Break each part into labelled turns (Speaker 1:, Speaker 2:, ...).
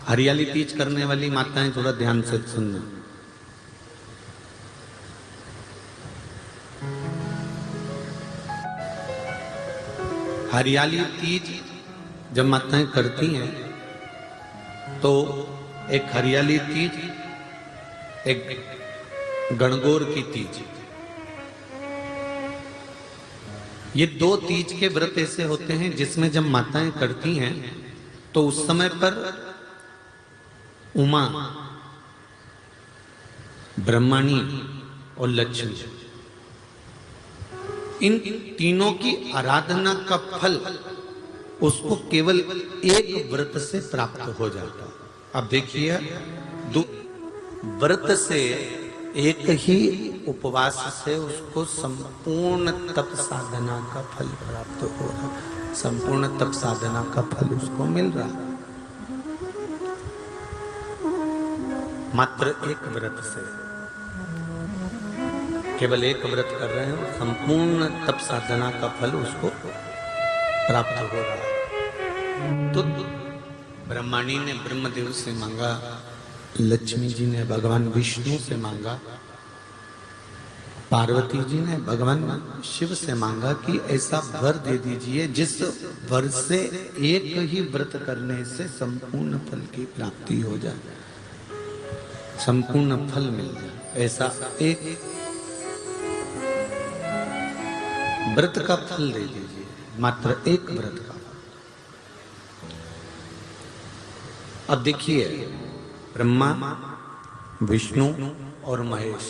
Speaker 1: हरियाली तीज करने वाली माताएं थोड़ा ध्यान से सुनना। हरियाली तीज जब माताएं करती हैं तो एक हरियाली तीज, एक गणगौर की तीज, ये दो तीज के व्रत ऐसे होते हैं जिसमें जब माताएं करती हैं तो उस समय पर उमा, ब्रह्मणी और लक्ष्मी, इन तीनों की आराधना का फल उसको केवल एक व्रत से प्राप्त हो जाता है। अब देखिए, व्रत से एक ही उपवास से उसको संपूर्ण तप साधना का फल प्राप्त हो रहा है, संपूर्ण तप साधना का फल उसको मिल रहा है। मात्र एक व्रत से, केवल एक व्रत कर रहे हैं, संपूर्ण तप साधना का फल उसको प्राप्त हो रहा है। तो ब्रह्मणी ने ब्रह्मदेव से मांगा, लक्ष्मी जी ने भगवान विष्णु से मांगा, पार्वती जी ने भगवान शिव से मांगा कि ऐसा वर दे दीजिए जिस वर से एक ही व्रत करने से संपूर्ण फल की प्राप्ति हो जाए, संपूर्ण फल मिल जाए। ऐसा एक व्रत का फल दे दीजिए, मात्र एक व्रत का। अब देखिए, ब्रह्मा, विष्णु और महेश,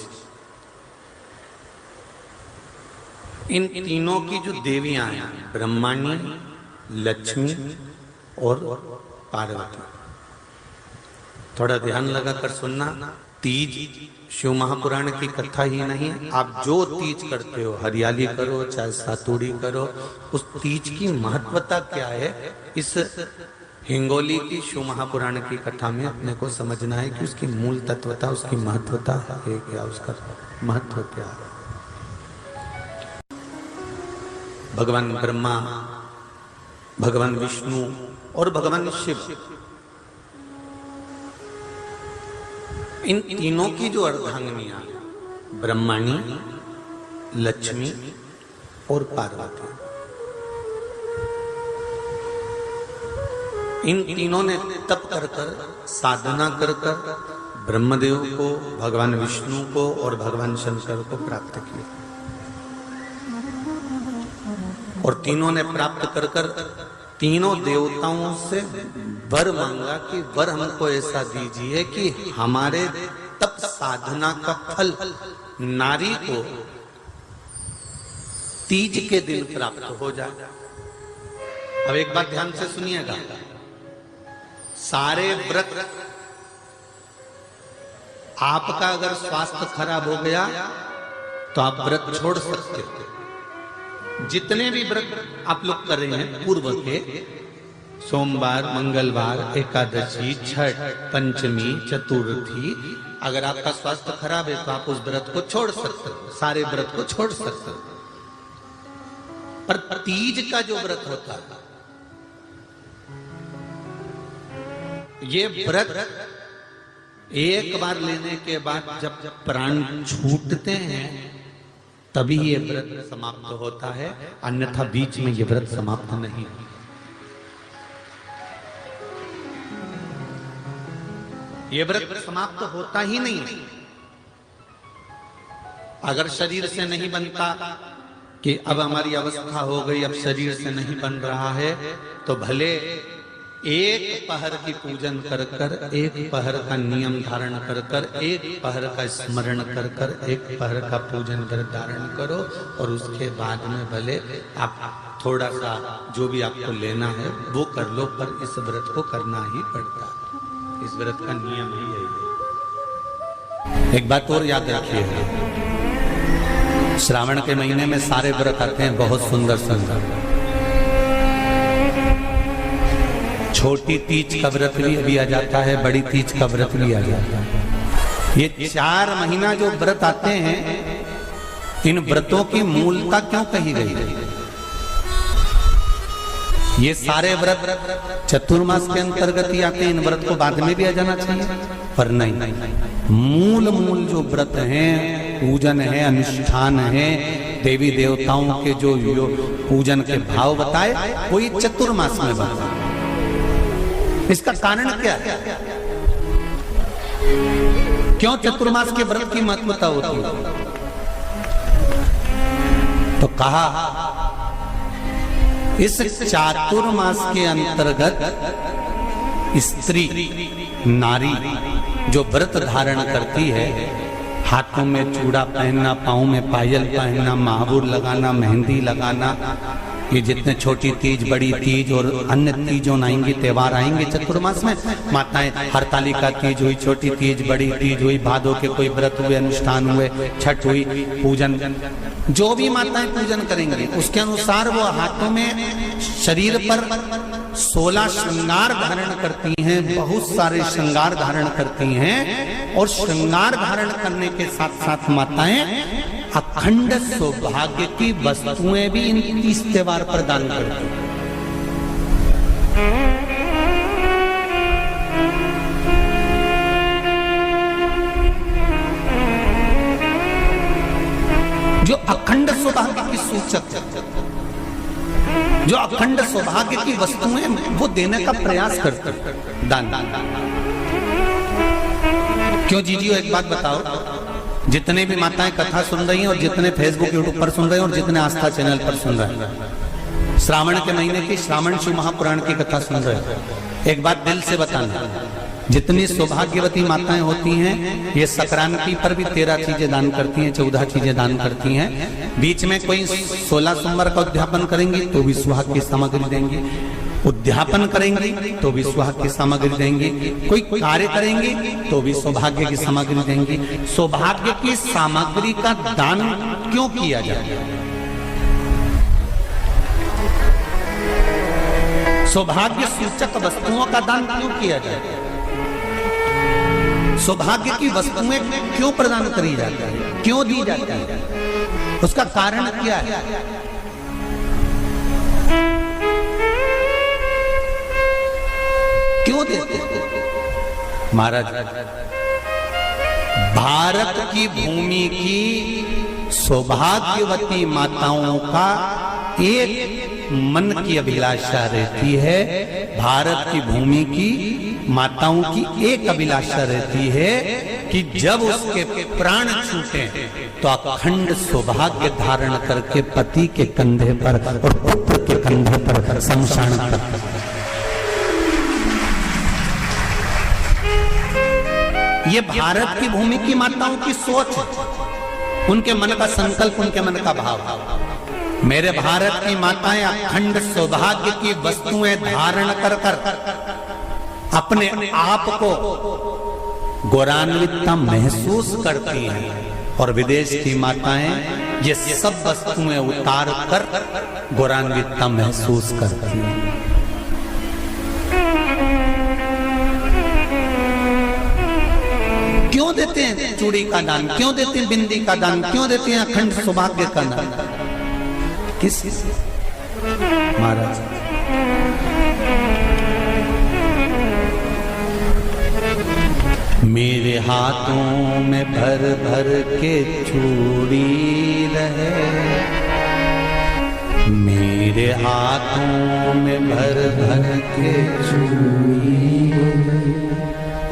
Speaker 1: इन तीनों की जो देवियां हैं, ब्रह्मणी, लक्ष्मी और पार्वती, थोड़ा ध्यान लगाकर सुनना। तीज शिव महापुराण की कथा ही नहीं है, आप जो तीज करते हो, हरियाली करो चाहे सातुड़ी करो, उस तीज की महत्वता क्या है, इस हिंगोली की शिव महापुराण की कथा में अपने को समझना है कि उसकी मूल तत्वता, उसकी महत्वता है क्या, उसका महत्व क्या है। भगवान ब्रह्मा, भगवान विष्णु और भगवान शिव, इन तीनों की जो अर्धांगिनियां, ब्रह्मणी, लक्ष्मी और पार्वती, इन तीनों ने तप कर कर, साधना कर कर ब्रह्मदेव को, भगवान विष्णु को और भगवान शंकर को प्राप्त किया। और तीनों ने प्राप्त कर कर तीनों देवताओं से वर मांगा कि वर हमको ऐसा दीजिए कि हमारे तप साधना का फल नारी को तीज के दिन प्राप्त हो जाए। अब एक बात ध्यान से सुनिएगा, सारे व्रत, आपका अगर स्वास्थ्य खराब हो गया तो आप व्रत छोड़ सकते हो। जितने भी व्रत आप लोग कर रहे हैं पूर्व के, सोमवार, मंगलवार, एकादशी, छठ, पंचमी, चतुर्थी, अगर आपका स्वास्थ्य खराब है तो आप उस व्रत को छोड़ सकते हो, सारे व्रत को छोड़ सकते हो। पर तीज का जो व्रत होता है, ये व्रत एक बार लेने के बाद जब प्राण छूटते हैं तभी ये व्रत समाप्त होता है, अन्यथा बीच में ये व्रत समाप्त नहीं। ये व्रत समाप्त होता ही नहीं। अगर शरीर से नहीं बनता कि अब हमारी अवस्था हो गई, अब शरीर से नहीं बन रहा है, तो भले एक पहर की पूजन कर कर, एक पहर का नियम धारण कर कर, एक पहर का स्मरण कर कर, एक पहर का पूजन कर धारण करो, और उसके बाद में भले आप थोड़ा सा जो भी आपको लेना है वो कर लो, पर इस व्रत को करना ही पड़ता है। इस व्रत का नियम ही यही है। एक बात और याद रखिए, श्रावण के महीने में सारे व्रत आते हैं, बहुत सुंदर सुंदर। छोटी तीज का व्रत भी आ जाता है, बड़ी तीज का व्रत भी आ जाता है। ये 4 महीना जो व्रत आते हैं, इन व्रतों की मूलता क्यों कही गई है? ये सारे व्रत चतुर्मास के अंतर्गत ही आते हैं, इन व्रत को बाद में भी आ जाना चाहिए, पर नहीं, मूल जो व्रत हैं, पूजन है, अनुष्ठान है, देवी देवताओं के जो पूजन के भाव बताए, वो ये चतुर्मास में बताए। इसका कारण क्या है? क्यों चतुर्मास के व्रत की महत्वता होती है? तो कहा इस चातुर्मास के अंतर्गत स्त्री नारी जो व्रत धारण करती है, हाथों में चूड़ा पहनना, पाँव में पायल पहनना, महावुर लगाना, मेहंदी लगाना, ये जितने छोटी तीज, बड़ी तीज और अन्य तीजों आएंगे, त्योहार आएंगे चतुर्मास में, माताएं हरतालिका तीज हुई, छोटी तीज, बड़ी तीज हुई, भादों के कोई व्रत हुए, अनुष्ठान हुए, छठ हुई, पूजन, जो भी माताएं पूजन करेंगी उसके अनुसार वो हाथों में, शरीर पर 16 श्रृंगार धारण करती हैं, बहुत सारे श्रृंगार धारण करती हैं, और श्रृंगार धारण करने के साथ साथ माताएं अखंड सौभाग्य की वस्तुएं भी इन 30 त्योहार पर दान करती हैं। जो अखंड सौभाग्य की सूचक है, जो अखंड सौभाग्य की वस्तुएं वो देने का प्रयास करते हैं, दान। क्यों जीजियो, एक बात बताओ, जितने भी माताएं कथा सुन रही हैं और जितने फेसबुक यूट्यूब पर सुन रहे हैं और जितने आस्था चैनल पर सुन रहे हैं, श्रावण के महीने की श्रावण शिव महापुराण की कथा सुन रहे हैं, एक बात दिल से बताना, जितनी सौभाग्यवती माताएं होती हैं, ये संक्रांति पर भी 13 चीजें दान करती हैं, 14 चीजें दान करती हैं। बीच में कोई 16 सोमवार का उद्यापन करेंगी तो भी सुहाग की सामग्री देंगी, उद्यापन करेंगी तो भी सुहाग की सामग्री देंगी, कोई कार्य करेंगी तो भी सौभाग्य की सामग्री देंगी। सौभाग्य की सामग्री का दान क्यों किया जाए? सौभाग्य सूचक वस्तुओं का दान क्यों किया जाए? सौभाग्य की वस्तुएं क्यों प्रदान करी जाती है, क्यों दी जाती है? उसका कारण क्या है? क्यों देते? महाराज, भारत की भूमि की सौभाग्यवती माताओं का एक मन की अभिलाषा रहती है, भारत की भूमि की माताओं की एक अभिलाषा रहती है कि जब उसके प्राण छूटे तो अखंड सौभाग्य धारण करके पति के कंधे पर और पुत्र के कंधे पर शमशान पर। ये भारत की भूमि की माताओं की सोच है, उनके मन का संकल्प, उनके मन का भाव। मेरे भारत की माताएं अखंड सौभाग्य की वस्तुएं धारण कर अपने आप को गौरवान्वित महसूस करती हैं, और विदेश की माताएं ये सब वस्तुएं उतार कर गौरवान्वित महसूस करती हैं। क्यों देते हैं चूड़ी का दान, क्यों देते हैं बिंदी का दान, क्यों देते हैं अखंड सौभाग्य का दान? किस महाराज? मेरे हाथों में भर भर के चूड़ी रहे, मेरे हाथों में भर भर के चूड़ी,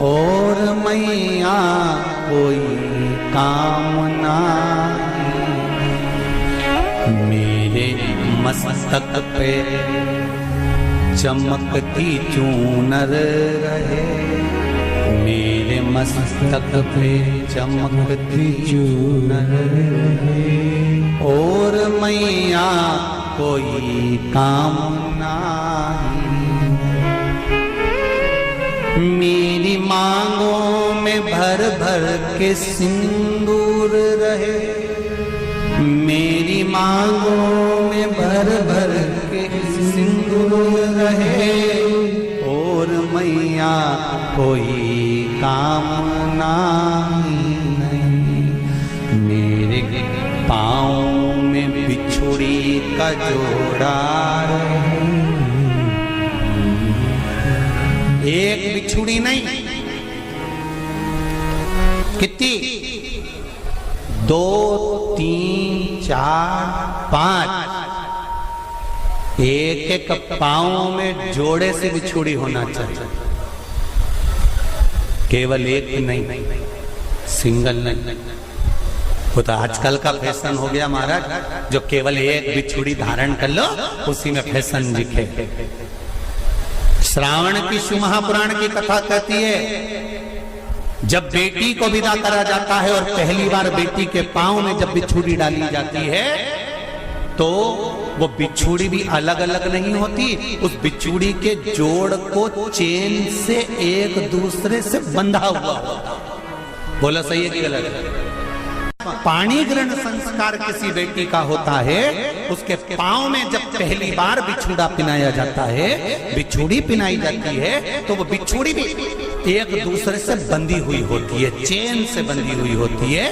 Speaker 1: और मैया कोई कामना, मेरे मस्तक पे चमकती चूनर रहे, मेरे मस्तक पे चमकती चूनर रहे, और मैया कोई कामना, मेरी मांगों में भर भर के सिंदूर रहे, मेरी मांगों में भर भर के सिंदूर रहे, और मैया कोई कामना नहीं, मेरे पाँव में बिछुड़ी का जोड़ा रहे, एक बिछुड़ी नहीं, कितनी? 2, 3, 4, 5। एक एक पांव में जोड़े से बिछुड़ी होना चाहिए, केवल एक नहीं, सिंगल नहीं। वो तो आजकल का फैशन हो गया महाराज, जो केवल एक बिछुड़ी धारण कर लो उसी में फैशन दिखे। श्रावण की शिव महापुराण की कथा कहती है, जब बेटी को विदा करा जाता है और पहली बार बेटी के पांव में जब बिछुड़ी डाली जाती है तो वो बिछुड़ी भी अलग अलग नहीं होती, उस बिछुड़ी के जोड़ को चेन से एक दूसरे से बंधा हुआ होता। बोला सही है कि गलत है? पाणी ग्रहण संस्कार किसी बेटी का होता है, उसके पांव में जब पहली बार बिछुड़ा पिनाया जाता है, बिछुड़ी पिनाई जाती है, तो वो बिछुड़ी भी एक दूसरे से बंधी हुई होती है, चेन से बंधी हुई होती है।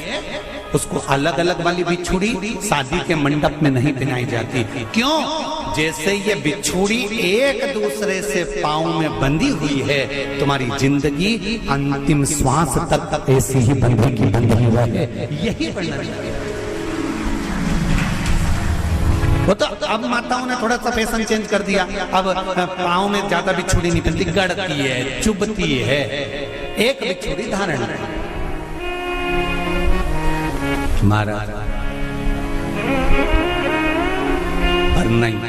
Speaker 1: उसको अलग अलग वाली बिछुड़ी शादी के मंडप में नहीं पिनाई जाती। क्यों? जैसे ये बिछुड़ी एक दूसरे से पांव में बंधी हुई है, तुम्हारी जिंदगी अंतिम श्वास तक ऐसी ही बंधी की बंधी हुई है, यही वर्णन है। वो तो अब माताओं ने थोड़ा सा फैशन चेंज कर दिया, अब पांव में ज्यादा बिछुड़ी नहीं पहनती, गड़ती है, चुभती है, एक बिछुड़ी धारण है। महाराज पर नहीं,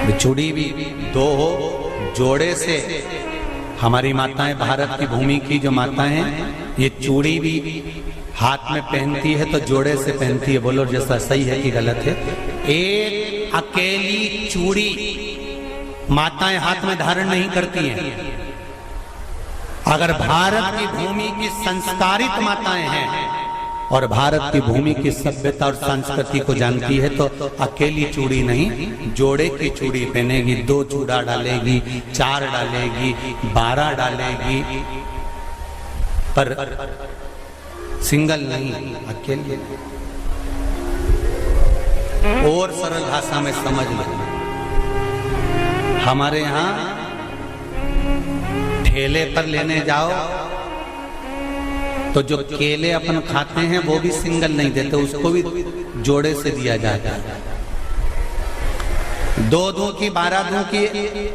Speaker 1: बिछुड़ी भी 2 हो, जोड़े से। हमारी माताएं, भारत की भूमि की जो माताएं हैं, ये चूड़ी भी हाथ में पहनती है तो जोड़े से पहनती है। बोलो जैसा सही है कि गलत है? एक अकेली चूड़ी माताएं हाथ में धारण नहीं करती हैं। अगर भारत की भूमि की संस्कारित माताएं हैं और भारत की भूमि की सभ्यता और संस्कृति को जानती है तो अकेली चूड़ी नहीं, जोड़े की चूड़ी पहनेगी, 2 चूड़ा डालेगी, 4 डालेगी, 12 डालेगी, पर सिंगल नहीं, अकेले। और सरल भाषा में समझ लो, हमारे यहाँ ठेले पर लेने जाओ तो जो केले अपन खाते हैं वो भी सिंगल नहीं देते, उसको भी जोड़े से दिया जाता है। 2 दूं की, 12 दूं की,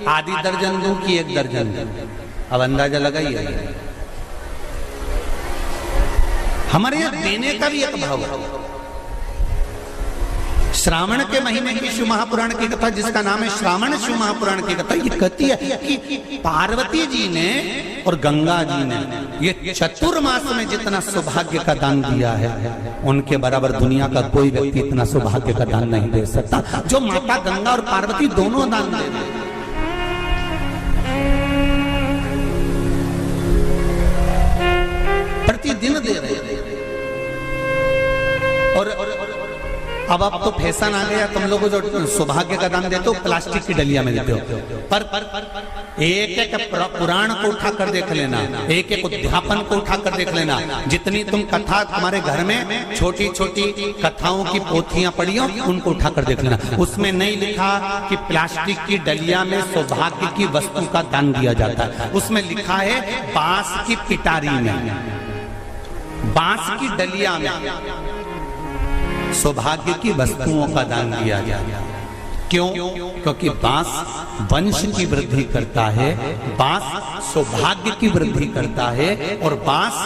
Speaker 1: आधी दर्जन दूं की 1 दर्जन दूं। अब अंदाजा लगाइए, हमारे यहाँ देने का भी एक भाव है। श्रावण के महीने की शिव महापुराण की कथा, जिसका नाम है श्रावण शिव महापुराण की कथा, ये कहती है कि पार्वती जी ने और गंगा जी ने ये चतुर्मास में जितना सौभाग्य का दान दिया है, उनके बराबर दुनिया का कोई व्यक्ति इतना सौभाग्य का दान नहीं दे सकता, जो माता गंगा और पार्वती दोनों दान दे रहे। प्रतिदिन दे रहे। और अब तो फैशन आ गया, तुम लोगों जो सौभाग्य का दान देते हो प्लास्टिक की डलिया में देते हो, पर एक एक पुराण को उठा कर देख लेना, एक एक उद्यापन को उठा कर देख लेना, जितनी तुम कथा तुम्हारे घर में छोटी छोटी कथाओं की पोथियां पड़ी हो, उनको उठा कर देख लेना, उसमें नहीं लिखा कि प्लास्टिक की डलिया में सौभाग्य की वस्तु का दान दिया जाता है। उसमें लिखा है बांस की पिटारी में, बांस की डलिया में सौभाग्य की वस्तुओं का दान दिया जाता है। क्यों? क्योंकि बांस वंश की वृद्धि करता है, बांस सौभाग्य की वृद्धि करता है, और बांस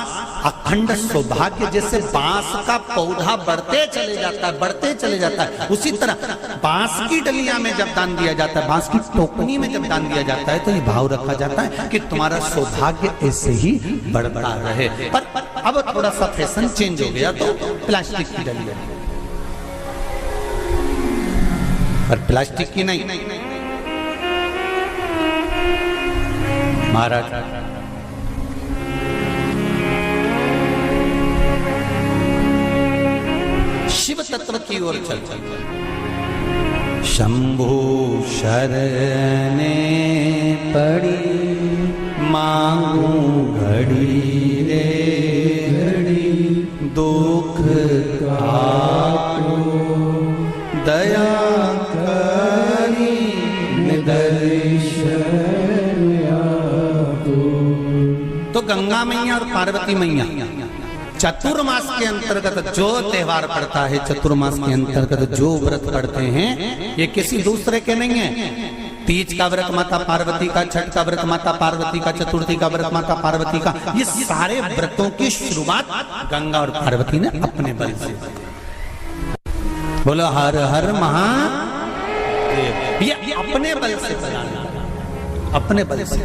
Speaker 1: अखंड सौभाग्य, जैसे बांस का पौधा बढ़ते चले जाता है, बढ़ते चले जाता है, उसी तरह बांस की डलिया में जब दान दिया जाता है, बांस की टोकनी में जब दान दिया जाता है, तो ये भाव रखा जाता है कि तुम्हारा सौभाग्य ऐसे ही बढ़ता रहे। पर अब थोड़ा सा फैशन चेंज हो गया, तो प्लास्टिक की डलिया, पर प्लास्टिक की नहीं। महाराज शिव तत्व की ओर चलते, शंभु शरणे पड़ी मांगू घड़ी रे घड़ी, दुख काटो दया करी दर्शन गंगा मैया और पार्वती मैया चतुर्मास के अंतर्गत जो त्योहार पड़ता है, चतुर्मास के अंतर्गत जो व्रत पड़ते हैं, ये किसी दूसरे के नहीं है। तीज का व्रत माता पार्वती का, छठ का व्रत माता पार्वती का, चतुर्थी का व्रत माता पार्वती का, ये सारे व्रतों की शुरुआत गंगा और पार्वती ने अपने बल से। बोलो हर हर महादेव। ये अपने बल से, अपने बल से।